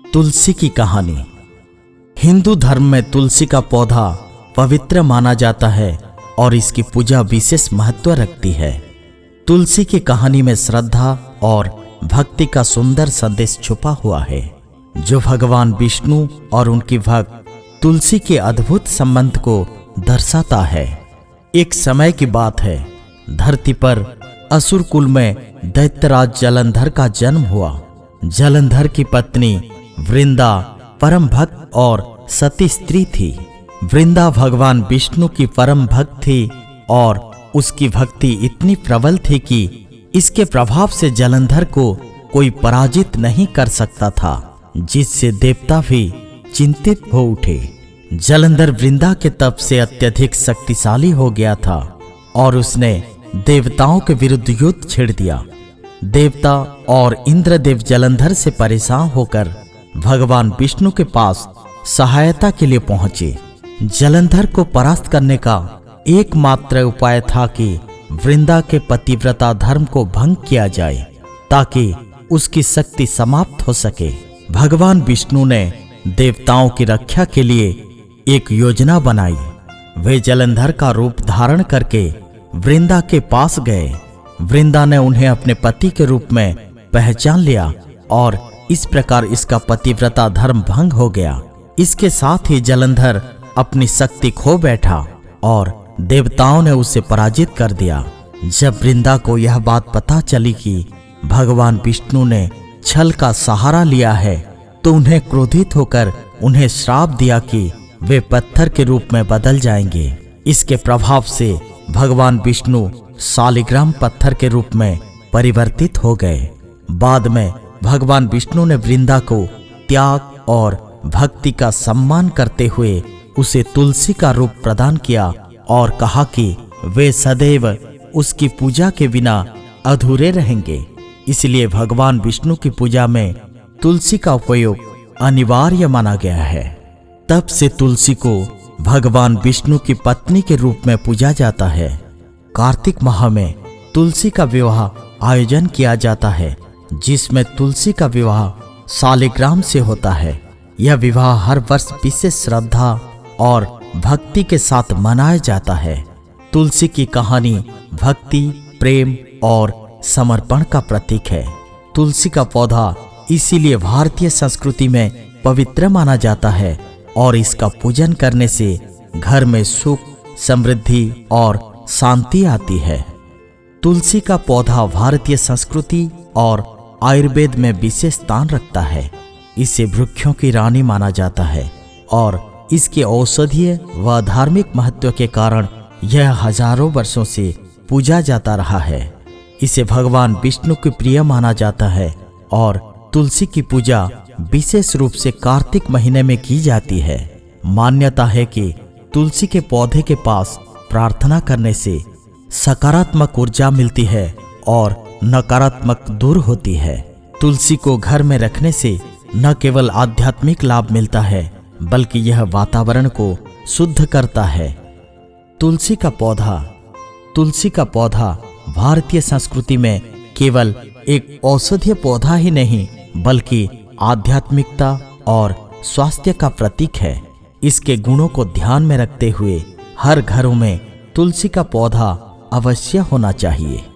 तुलसी की कहानी। हिंदू धर्म में तुलसी का पौधा पवित्र माना जाता है और इसकी पूजा विशेष महत्व रखती है। तुलसी की कहानी में श्रद्धा और भक्ति का सुंदर संदेश छुपा हुआ है, जो भगवान विष्णु और उनकी भक्त तुलसी के अद्भुत संबंध को दर्शाता है। एक समय की बात है, धरती पर असुर कुल में दैत्यराज जलंधर का जन्म हुआ। जलंधर की पत्नी वृंदा परम भक्त और सती स्त्री थी। वृंदा भगवान विष्णु की परम भक्त थी और उसकी भक्ति इतनी प्रबल थी कि इसके प्रभाव से जलंधर को कोई पराजित नहीं कर सकता था, जिससे देवता भी चिंतित हो उठे। जलंधर वृंदा के तप से अत्यधिक शक्तिशाली हो गया था और उसने देवताओं के विरुद्ध युद्ध छेड़ दिया। देवता और इंद्रदेव जलंधर से परेशान होकर भगवान विष्णु के पास सहायता के लिए पहुंचे। जलंधर को परास्त करने का एकमात्र उपाय था कि वृंदा के पतिव्रता धर्म को भंग किया जाए, ताकि उसकी शक्ति समाप्त हो सके। भगवान विष्णु ने देवताओं की रक्षा के लिए एक योजना बनाई। वे जलंधर का रूप धारण करके वृंदा के पास गए। वृंदा ने उन्हें अपने पति के रूप में पहचान लिया और इस प्रकार इसका पतिव्रता धर्म भंग हो गया। इसके साथ ही जलंधर अपनी शक्ति खो बैठा और देवताओं ने उसे पराजित कर दिया। जब वृंदा को यह बात पता चली कि भगवान विष्णु ने छल का सहारा लिया है, तो उन्हें क्रोधित होकर उन्हें श्राप दिया कि वे पत्थर के रूप में बदल जाएंगे। इसके प्रभाव से भगवान विष्णु शालिग्राम पत्थर के रूप में परिवर्तित हो गए। बाद में भगवान विष्णु ने वृंदा को त्याग और भक्ति का सम्मान करते हुए उसे तुलसी का रूप प्रदान किया और कहा कि वे सदैव उसकी पूजा के बिना अधूरे रहेंगे। इसलिए भगवान विष्णु की पूजा में तुलसी का उपयोग अनिवार्य माना गया है। तब से तुलसी को भगवान विष्णु की पत्नी के रूप में पूजा जाता है। कार्तिक माह में तुलसी का विवाह आयोजन किया जाता है, जिसमें तुलसी का विवाह शालिग्राम से होता है। यह विवाह हर वर्ष विशेष श्रद्धा और भक्ति के साथ मनाया जाता है। तुलसी की कहानी भक्ति, प्रेम और समर्पण का प्रतीक है। तुलसी का पौधा इसीलिए भारतीय संस्कृति में पवित्र माना जाता है और इसका पूजन करने से घर में सुख, समृद्धि और शांति आती है। तुलसी का पौधा भारतीय संस्कृति और आयुर्वेद में विशेष स्थान रखता है। इसे वृक्षों की रानी माना जाता है और इसके औषधीय व धार्मिक महत्व के कारण यह हजारों वर्षों से पूजा जाता रहा है। इसे भगवान विष्णु के प्रिय माना जाता है और तुलसी की पूजा विशेष रूप से कार्तिक महीने में की जाती है। मान्यता है कि तुलसी के पौधे के पास प्रार्थना करने से सकारात्मक ऊर्जा मिलती है और नकारात्मक दूर होती है। तुलसी को घर में रखने से न केवल आध्यात्मिक लाभ मिलता है, बल्कि यह वातावरण को शुद्ध करता है। तुलसी का पौधा भारतीय संस्कृति में केवल एक औषधीय पौधा ही नहीं, बल्कि आध्यात्मिकता और स्वास्थ्य का प्रतीक है। इसके गुणों को ध्यान में रखते हुए हर घरों में तुलसी का पौधा अवश्य होना चाहिए।